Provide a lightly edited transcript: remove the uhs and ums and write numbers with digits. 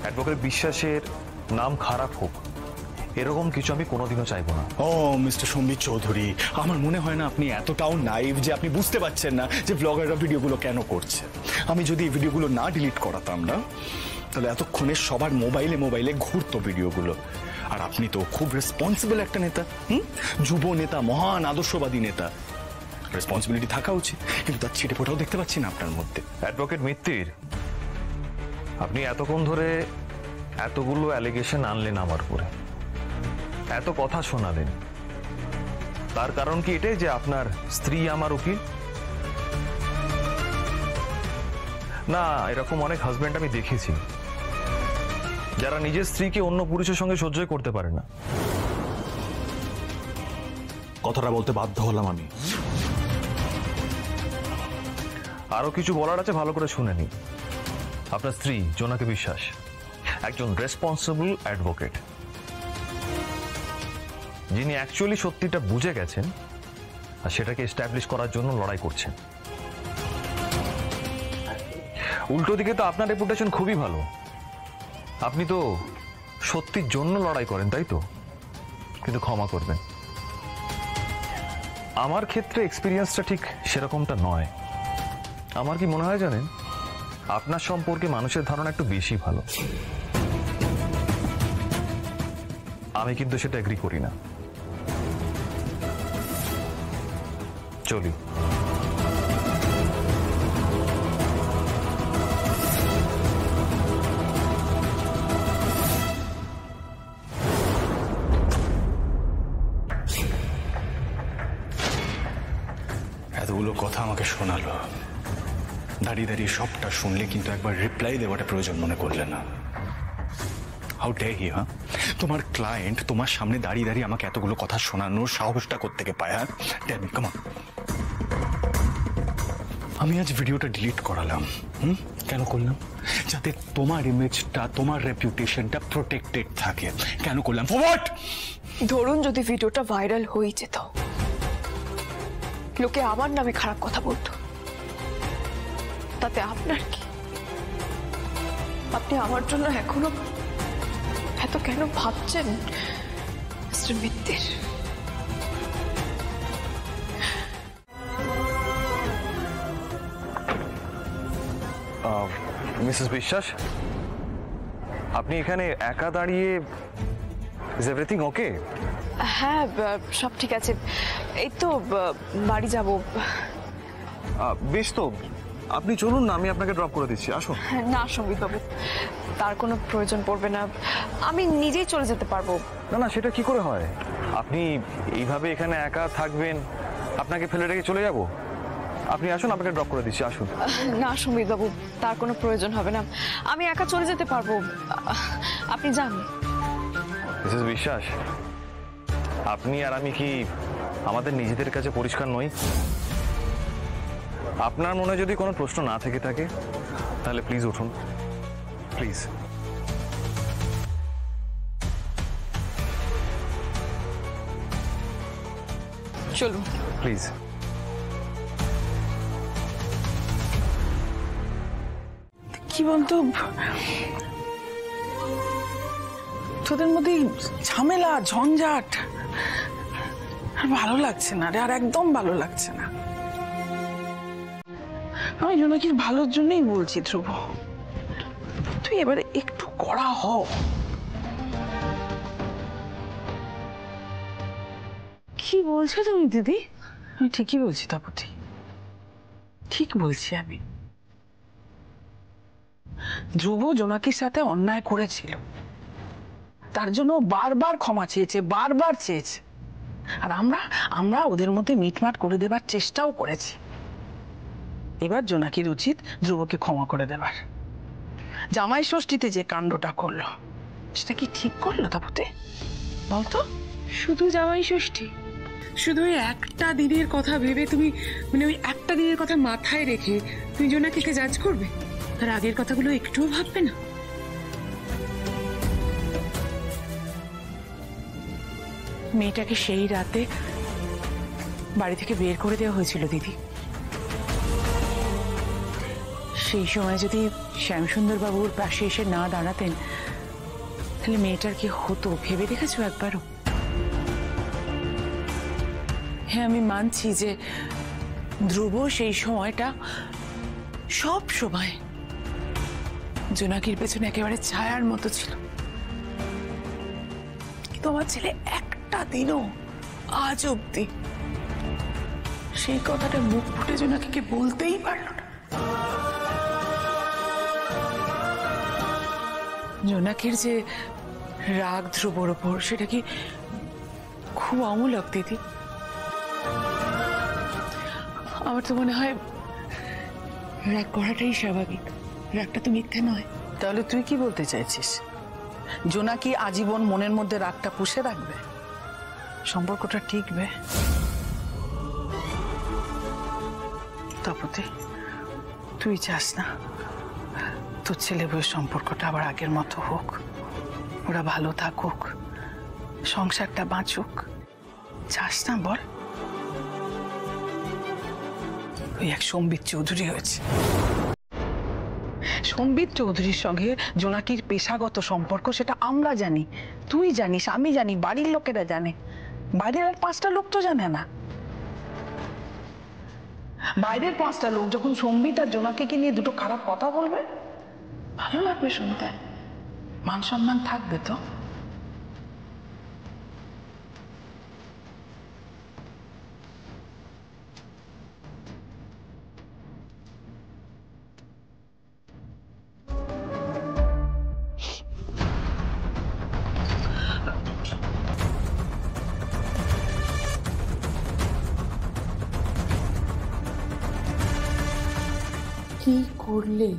Advocate বিশ্বাসের নাম খারাপ হোক এরকম কিছু আমি কোনোদিনও চাইবো না। ও মিস্টার সম্বিত চৌধুরী, আমার মনে হয় না আপনি এতটাও নাইভ যে আপনি বুঝতে পারছেন না যে ব্লগাররা ভিডিওগুলো কেন করছে। আমি যদি এই ভিডিওগুলো না ডিলিট করাতাম না তাহলে এতক্ষণে সবার মোবাইলে মোবাইলে ঘুরতো ভিডিওগুলো। আর আপনি তো খুব রেসপন্সিবল একটা নেতা, যুব নেতা, মহান আদর্শবাদী নেতা, রেসপন্সিবিলিটি থাকা উচিত, কিন্তু তার ছিটে ফোটাও দেখতে পাচ্ছি না আপনার মধ্যে। অ্যাডভোকেট মিত্তির, আপনি এতক্ষণ ধরে এতগুলো অ্যালিগেশন আনলেন আমার উপরে, এত কথা শোনালেন, তার কারণ কি এটাই যে আপনার স্ত্রী আমার উকিল? না, এরকম অনেক হাজবেন্ড আমি দেখেছি যারা নিজের স্ত্রীকে অন্য পুরুষের সঙ্গে সহ্যই করতে পারে না। কথাটা বলতে বাধ্য হলাম আমি। আরো কিছু বলার আছে, ভালো করে শুনে নিন। আপনার স্ত্রী জোনাকি বিশ্বাস একজন রেসপন্সিবল অ্যাডভোকেট, যিনি অ্যাকচুয়ালি সত্যিটা বুঝে গেছেন আর সেটাকে এস্টাবলিশ করার জন্য লড়াই করছেন। উল্টো দিকে তো আপনার রেপুটেশন খুবই ভালো, আপনি তো সত্যির জন্য লড়াই করেন, তাই তো? কিন্তু ক্ষমা করবেন, আমার ক্ষেত্রে এক্সপিরিয়েন্সটা ঠিক সেরকমটা নয়। আমার কি মনে হয় জানেন, আপনার সম্পর্কে মানুষের ধারণা একটু বেশি ভালো। আমি কিন্তু সেটা এগ্রি করি না। চলি। এতগুলো কথা আমাকে শোনালো, দাঁড়িয়ে দাঁড়িয়ে সবটা শুনলে কিন্তু একবার রিপ্লাই দেওয়াটা প্রয়োজন মনে করলে না? হাউ ডে হি, হ্যাঁ? তোমার ক্লায়েন্ট তোমার সামনে দাঁড়িয়ে দাঁড়িয়ে আমাকে এতগুলো কথা শোনানোর সাহসটা কোত্থেকে পায়? হ্যাঁ, টেল মি, কাম অন। আমি আজ ভিডিওটা ডিলিট করালাম, কেন করলাম? যাতে তোমার ইমেজটা, তোমার রেপুটেশনটা প্রোটেক্টেড থাকে। কেন করলাম? For what? ধরুন যদি ভিডিওটা ভাইরাল হয়ে যেত, লোকে আমার নামে খারাপ কথা বলতো, তাতে আপনার কি? আপনি আমার জন্য এখনো এত কেন ভাবছেন মিস্টার মিত্তির? মিসেস বিশ্বাস, আপনি এখানে একা দাঁড়িয়ে, ইজ এভরিথিং ওকে? হ্যাঁ, সব ঠিক আছে। এই তো বাড়ি যাব। বেশ, তো আপনি চলুন না, আমি আপনাকে ড্রপ করে দিচ্ছি, আসুন। না সম্বিত বাবু, তার কোনো প্রয়োজন পড়বে না, আমি নিজেই চলে যেতে পারবো। না না, সেটা কি করে হয়? আপনি এইভাবে এখানে একা থাকবেন, আপনাকে ফেলে রেখে চলে যাব? আপনি আসুন, আপনাকে ড্রপ করে দিচ্ছি, আসুন। না সম্বিত বাবু, তার কোনো প্রয়োজন হবে না, আমি একা চলে যেতে পারবো, আপনি যান। মিসেস বিশ্বাস, আপনি আর আমি কি আমাদের নিজেদের কাছে পরিষ্কার নই? আপনার মনে যদি কোনো প্রশ্ন না থেকে থাকে তাহলে প্লিজ উঠুন, প্লিজ। চলুন প্লিজ। কি বলতো, তোদের মধ্যে ঝামেলা ঝঞ্ঝাট আর ভালো লাগছে না রে, আর একদম ভালো লাগছে না। আমি জোনাকির ভালোর জন্যই বলছি ধ্রুব, তুই এবারে একটু কড়া হ। কি বলছো তুমি দিদি? আমি ঠিকই বলছি তাপতি, ঠিক বলছি আমি। ধ্রুব জোনাকির সাথে অন্যায় করেছিল, তার জন্য বারবার ক্ষমা চেয়েছে, বারবার চেয়েছে, আর আমরা ওদের মধ্যে মিটমাট করে দেবার চেষ্টাও করেছি। এবার জোনাকির উচিত ধ্রুবকে ক্ষমা করে দেবার। জামাই ষষ্ঠীতে যে কাণ্ডটা করলো সেটা কি ঠিক করলো তাপতে, বলতো? শুধু জামাই ষষ্ঠী, শুধু ওই একটা দিনের কথা ভেবে তুমি, মানে ওই একটা দিনের কথা মাথায় রেখে তুমি জোনাকিকে জাজ করবে, আর আগের কথাগুলো একটুও ভাববে না? মেয়েটাকে সেই রাতে বাড়ি থেকে বের করে দেওয়া হয়েছিল দিদি। সেই সময় যদি শ্যামসুন্দর বাবুর পাশে এসে না দাঁড়াতেন তাহলে মেয়েটার কি হতো ভেবে দেখেছো একবারও? হ্যাঁ, আমি মানছি যে ধ্রুব সেই সময়টা সব সময় জোনাকির পেছনে একেবারে ছায়ার মতো ছিল, কিন্তু আমার ছেলে একটা দিনও আজ অব্দি সেই কথাটা মুখ ফুটে জোনাকিকে বলতেই পারলো না। জোনাকির যে রাগ ধ্রুবর ওপর, সেটা কি খুব অমূলক দিদি? আমার তো মনে হয় রাগ করাটাই স্বাভাবিক, রাগটা তো মিথ্যে নয়। তাহলে তুই কি বলতে চাইছিস? জোনাকি আজীবন মনের মধ্যে রাগটা পুষে রাখবে? সম্পর্কটা টিকবে? তপতি, তুই চাস না তোর ছেলে বউয়ের সম্পর্কটা আবার আগের মতো হোক, ওরা ভালো থাকুক, সংসারটা বাঁচুক? চাস না বল? ওই এক সম্বিত চৌধুরী হয়েছে, সম্বিত চৌধুরীর সঙ্গে জোনাকির পেশাগত সম্পর্ক, সেটা আমরা জানি, তুই জানিস, আমি জানি, বাড়ির লোকেরা জানে, বাইরের আর 5টা লোক তো জানে না। বাইরের 5টা লোক যখন সম্বিত আর জোনাকিকে নিয়ে দুটো খারাপ কথা বলবে, ভালো লাগবে শুনতে? মান সম্মান থাকবে তো? কি করলে